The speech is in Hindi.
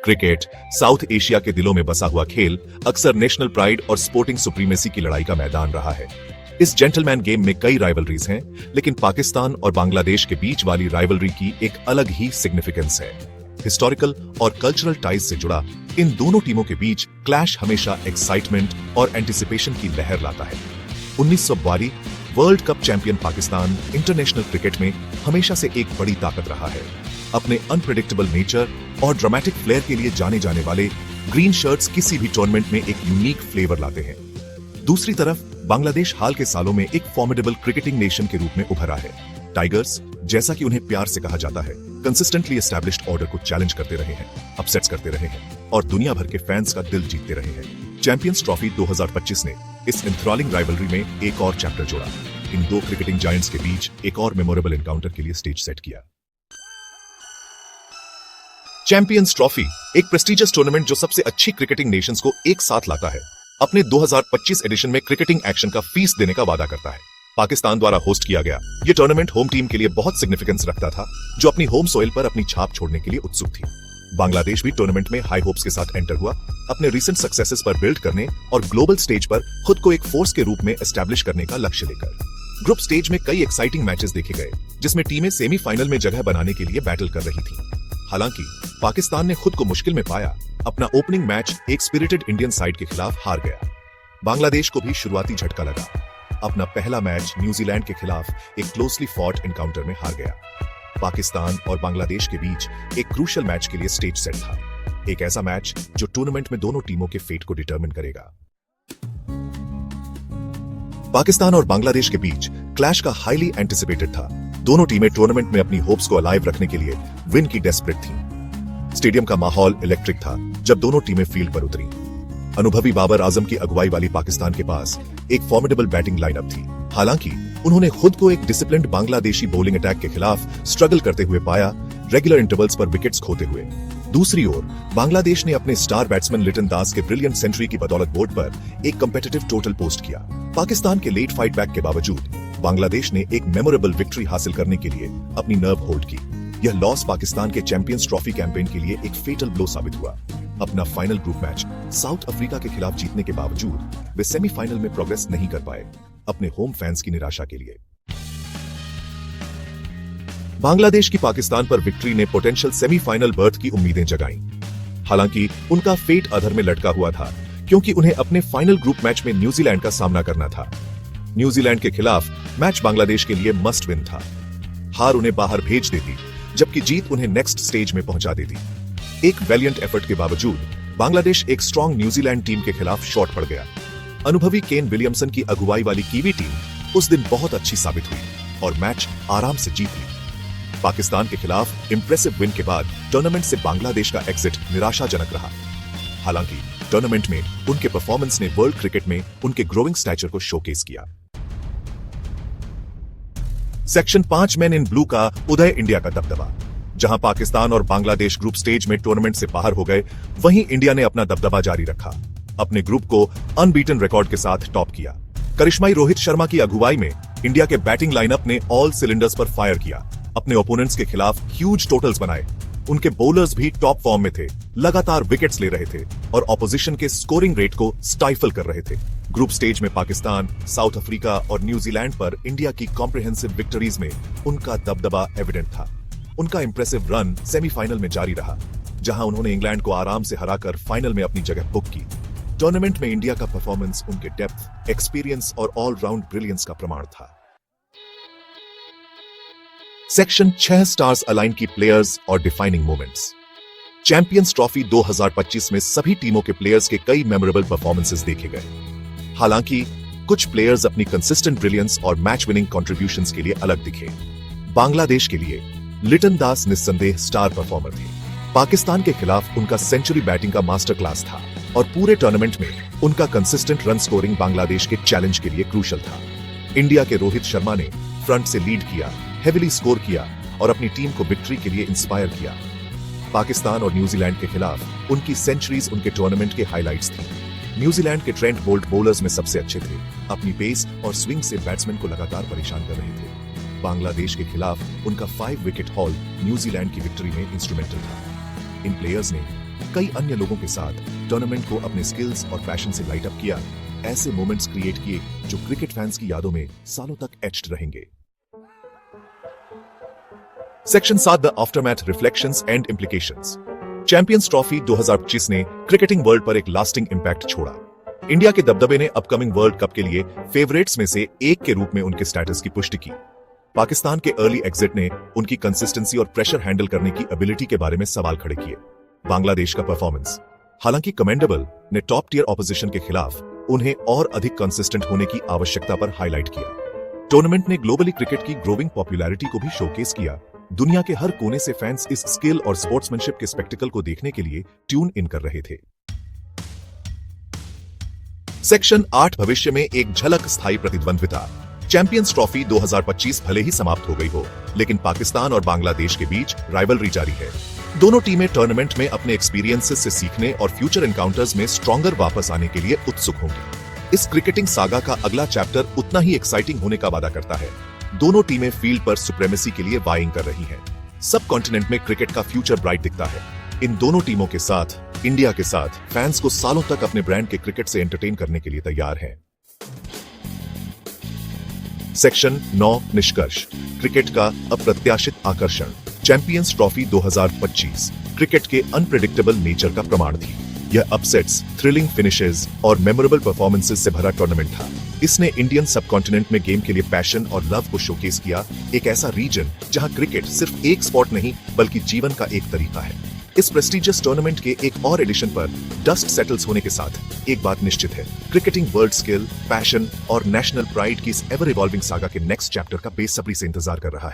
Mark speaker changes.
Speaker 1: क्रिकेट साउथ एशिया के दिलों में बसा हुआ खेल अक्सर नेशनल प्राइड और स्पोर्टिंग सुप्रीमेसी की लड़ाई का मैदान रहा है। इस जेंटलमैन गेम में कई राइवलरीज हैं, लेकिन पाकिस्तान और बांग्लादेश के बीच वाली राइवलरी की एक अलग ही सिग्निफिकेंस है। हिस्टोरिकल और कल्चरल टाइज से जुड़ा इन दोनों टीमों के बीच क्लैश हमेशा एक्साइटमेंट और एंटिसिपेशन की लहर लाता है। 1942 world cup champion Pakistan international cricket में हमेशा से एक बड़ी ताकत रहा है। अपने अनप्रेडिक्टेबल नेचर और ड्रामेटिक फ्लेयर के लिए जाने जाने वाले ग्रीन शर्ट्स किसी भी टूर्नामेंट में एक यूनिक फ्लेवर लाते हैं। दूसरी तरफ बांग्लादेश हाल के सालों में एक फॉर्मिडेबल क्रिकेटिंग नेशन के रूप में उभरा है। टाइगर्स, जैसा कि उन्हें प्यार से कहा जाता है, कंसिस्टेंटली एस्टैब्लिश्ड ऑर्डर को चैलेंज करते रहे हैं, अपसेट्स करते रहे हैं और दुनिया भर के फैंस का दिल जीतते रहे हैं। चैंपियंस ट्रॉफी 2025 ने इस एंथ्रॉलिंग राइवलरी में एक और चैप्टर जोड़ा। इन दो क्रिकेटिंग जायंट्स के बीच एक और मेमोरेबल एनकाउंटर के लिए स्टेज सेट किया। चैंपियंस ट्रॉफी एक प्रेस्टिजियस टूर्नामेंट जो सबसे अच्छी क्रिकेटिंग नेशंस को एक साथ लाता है, अपने 2025 एडिशन में क्रिकेटिंग एक्शन का फीस देने का वादा करता है। पाकिस्तान द्वारा होस्ट किया गया यह टूर्नामेंट होम टीम के लिए बहुत सिग्निफिकेंस रखता था, जो अपनी होम सोइल पर अपनी छाप छोड़ने के लिए उत्सुक थी। बांग्लादेश भी टूर्नामेंट में हाई होप्स के साथ एंटर हुआ, अपने रिसेंट सक्सेसेस पर बिल्ड करने और ग्लोबल स्टेज पर खुद को एक फोर्स के रूप में एस्टैब्लिश करने का लक्ष्य लेकर। ग्रुप स्टेज में कई एक्साइटिंग मैचेस देखे गए, जिसमें टीमें सेमीफाइनल में जगह बनाने के लिए बैटल कर रही थी। हालांकि पाकिस्तान ने खुद को मुश्किल में पाया, अपना ओपनिंग मैच एक स्पिरिटेड इंडियन साइड के खिलाफ हार गया। बांग्लादेश को भी शुरुआती झटका लगा, अपना पहला मैच न्यूजीलैंड के खिलाफ एक क्लोजली फॉट एनकाउंटर में हार गया। पाकिस्तान और बांग्लादेश के बीच एक क्रूशियल मैच के लिए स्टेज सेट था, एक ऐसा मैच जो टूर्नामेंट में दोनों टीमों के फेट को डिटरमिन करेगा। पाकिस्तान और बांग्लादेश के बीच क्लैश का हाईली एंटिसिपेटेड था। दोनों टीमें टूर्नामेंट में अपनी होप्स को अलाइव रखने के लिए विन की डेस्परेट थीं। स्टेडियम का माहौल इलेक्ट्रिक था जब दोनों टीमें फील्ड पर उतरी। अनुभवी बाबर आजम की अगुवाई वाली पाकिस्तान के पास एक फॉर्मिडेबल बैटिंग लाइनअप थी। हालांकि उन्होंने खुद को एक डिसिप्लिन्ड बांग्लादेशी बॉलिंग अटैक के खिलाफ स्ट्रगल करते हुए पाया, रेगुलर इंटरवल्स पर विकेट्स खोते हुए। दूसरी ओर बांग्लादेश ने अपने स्टार बैट्समैन लिटन दास के ब्रिलियंट सेंचुरी की बदौलत बोर्ड पर एक कंपेटिटिव टोटल पोस्ट किया। पाकिस्तान के लेट फाइट बैक के बावजूद बांग्लादेश ने एक मेमोरेबल विक्ट्री हासिल करने के लिए अपनी नर्व होल्ड की। यह लॉस पाकिस्तान के चैंपियंस ट्रॉफी कैंपेन के लिए एक फेटल ब्लो साबित हुआ। अपना final group match south Africa के खिलाफ जीतने के बावजूद वे सेमीफाइनल में प्रोग्रेस नहीं कर पाए, अपने होम फैंस की निराशा के लिए। बांग्लादेश की पाकिस्तान पर विक्ट्री ने पोटेंशियल सेमीफाइनल बर्थ की उम्मीदें जगाईं। हालांकि उनका फेट अधर में लटका हुआ था, क्योंकि उन्हें अपने फाइनल ग्रुप मैच में न्यूजीलैंड का सामना करना था। न्यूजीलैंड के खिलाफ मैच बांग्लादेश के लिए मस्ट विन था। हार उन्हें बाहर भेज देती, जबकि जीत उन्हें नेक्स्ट स्टेज में पहुंचा देती। एक वेलिएंट एफर्ट के बावजूद बांग्लादेश एक स्ट्रॉन्ग न्यूजीलैंड टीम के खिलाफ शॉर्ट पड़ गया। अनुभवी केन विलियमसन की अगुवाई वाली कीवी टीम उस दिन बहुत अच्छी साबित हुई और मैच आराम से जीत ली। पाकिस्तान के खिलाफ इंप्रेसिव विन के बाद टूर्नामेंट से बांग्लादेश का एग्जिट निराशाजनक रहा। हालांकि टूर्नामेंट में उनके परफॉर्मेंस ने वर्ल्ड क्रिकेट में उनके ग्रोइंग स्टैचर को शोकेस किया। सेक्शन 5 मैन इन ब्लू का उदय इंडिया का दबदबा। जहां पाकिस्तान और बांग्लादेश ग्रुप स्टेज में टूर्नामेंट से बाहर हो गए, वहीं इंडिया ने अपना दबदबा जारी रखा। अपने ग्रुप को अनबीटन रिकॉर्ड के साथ टॉप किया। करिश्माई रोहित शर्मा की अगुवाई में इंडिया के बैटिंग लाइनअप ने ऑल सिलेंडर्स पर फायर किया, अपने ओपोनेंट्स के खिलाफ ह्यूज टोटल्स बनाए। उनके बॉलर्स भी टॉप फॉर्म में थे, लगातार विकेट्स ले रहे थे और ऑपोजिशन के स्कोरिंग रेट को स्टाइफल कर रहे थे। ग्रुप स्टेज में पाकिस्तान, साउथ अफ्रीका और न्यूजीलैंड पर इंडिया की कॉम्प्रिहेंसिव विक्टरीज में उनका दबदबा एविडेंट था। उनका इंप्रेसिव रन सेमीफाइनल में जारी रहा, जहां उन्होंने इंग्लैंड को आराम से हराकर फाइनल में अपनी जगह बुक की। टूर्नामेंट में इंडिया का परफॉर्मेंस उनके डेप्थ, एक्सपीरियंस और ऑलराउंड ब्रिलियंस का प्रमाण था। सेक्शन 6 स्टार्स अलाइन की प्लेयर्स और डिफाइनिंग मोमेंट्स। चैंपियंस ट्रॉफी 2025 में सभी टीमों के प्लेयर्स के कई मेमोरेबल परफॉर्मेंसेस देखे गए। हालांकि कुछ प्लेयर्स अपनी कंसिस्टेंट ब्रिलियंस और मैच विनिंग कंट्रीब्यूशंस के लिए अलग दिखे। बांग्लादेश के लिए लिटन दास निस्संदेह स्टार परफॉर्मर थे। पाकिस्तान के खिलाफ उनका सेंचुरी बैटिंग का मास्टर क्लास था और पूरे टूर्नामेंट में उनका कंसिस्टेंट रन स्कोरिंग बांग्लादेश के चैलेंज के लिए क्रूशियल था। इंडिया के रोहित शर्मा ने फ्रंट से लीड किया, हेविली स्कोर किया और अपनी टीम को विक्ट्री के लिए इंस्पायर किया। पाकिस्तान और न्यूजीलैंड के खिलाफ उनकी सेंचुरीज उनके टूर्नामेंट के हाइलाइट्स थी। न्यूजीलैंड के ट्रेंट बोल्ट बॉलर्स में सबसे अच्छे थे, अपनी पेस और स्विंग से बैट्समैन को लगातार परेशान कर रहे थे। बांग्लादेश के खिलाफ उनका 5 विकेट हॉल न्यूजीलैंड की विक्ट्री में इंस्ट्रूमेंटल था। इन प्लेयर्स ने कई अन्य लोगों के साथ टूर्नामेंट को अपने स्किल्स और पैशन से लाइट अप किया, ऐसे मोमेंट्स क्रिएट किए जो क्रिकेट फैंस की यादों में सालों तक एच्ड रहेंगे। Section 7 the aftermath reflections and implications. Champions trophy 2025 ने क्रिकेटिंग वर्ल्ड पर एक लास्टिंग इंपैक्ट छोड़ा। इंडिया के दबदबे ने अपकमिंग वर्ल्ड कप के लिए फेवरेट्स में से एक के रूप में उनके स्टेटस की पुष्टि की। पाकिस्तान के अर्ली एग्जिट ने उनकी कंसिस्टेंसी और प्रेशर हैंडल करने की एबिलिटी के बारे में सवाल खड़े किए। बांग्लादेश का परफॉर्मेंस, हालांकि कमेंडेबल, ने टॉप टियर ऑपोजिशन के खिलाफ उन्हें और अधिक कंसिस्टेंट होने की आवश्यकता पर हाईलाइट किया। टूर्नामेंट ने ग्लोबली क्रिकेट की ग्रोइंग पॉपुलैरिटी को भी शोकेस किया। दुनिया के हर कोने से फैंस इस स्किल और स्पोर्ट्समैनशिप के स्पेक्टिकल को देखने के लिए ट्यून इन कर रहे थे। सेक्शन 8 भविष्य में एक झलक स्थायी प्रतिद्वंद्विता। चैंपियंस ट्रॉफी 2025 भले ही समाप्त हो गई हो, लेकिन पाकिस्तान और बांग्लादेश के बीच राइवलरी जारी है। दोनों टीमें टूर्नामेंट में अपने एक्सपीरियंसेस से सीखने और फ्यूचर एनकाउंटर्स में स्ट्रॉन्गर वापस आने के लिए उत्सुक होंगी। इस क्रिकेटिंग सागा का अगला चैप्टर उतना ही एक्साइटिंग होने का वादा करता है। दोनों टीमें फील्ड पर सुप्रीमेसी के लिए वाइंग कर रही हैं। सब कॉन्टिनेंट में क्रिकेट का फ्यूचर ब्राइट दिखता है। इन दोनों टीमों के साथ इंडिया के साथ फैंस को सालों तक अपने ब्रांड के क्रिकेट से एंटरटेन करने के लिए तैयार हैं। सेक्शन 9 निष्कर्ष, क्रिकेट का अप्रत्याशित आकर्षण। चैंपियंस ट्रॉफी 2025 क्रिकेट के अनप्रेडिक्टेबल नेचर का प्रमाण थी। यह अपसेट्स, थ्रिलिंग फिनिशेस और मेमोरेबल परफॉर्मेंसेस से भरा टूर्नामेंट था। इसने इंडियन सबकॉन्टिनेंट में गेम के लिए पैशन और लव को शोकेस किया, एक ऐसा रीजन जहां क्रिकेट सिर्फ एक स्पोर्ट नहीं बल्कि जीवन का एक तरीका है। इस प्रेस्टिजियस टूर्नामेंट के एक और एडिशन पर डस्ट सेटल्स होने के साथ एक बात निश्चित है, क्रिकेटिंग वर्ल्ड स्किल, पैशन और नेशनल प्राइड की इस एवर इवॉल्विंग सागा के नेक्स्ट चैप्टर का बेसब्री से इंतजार कर रहा है।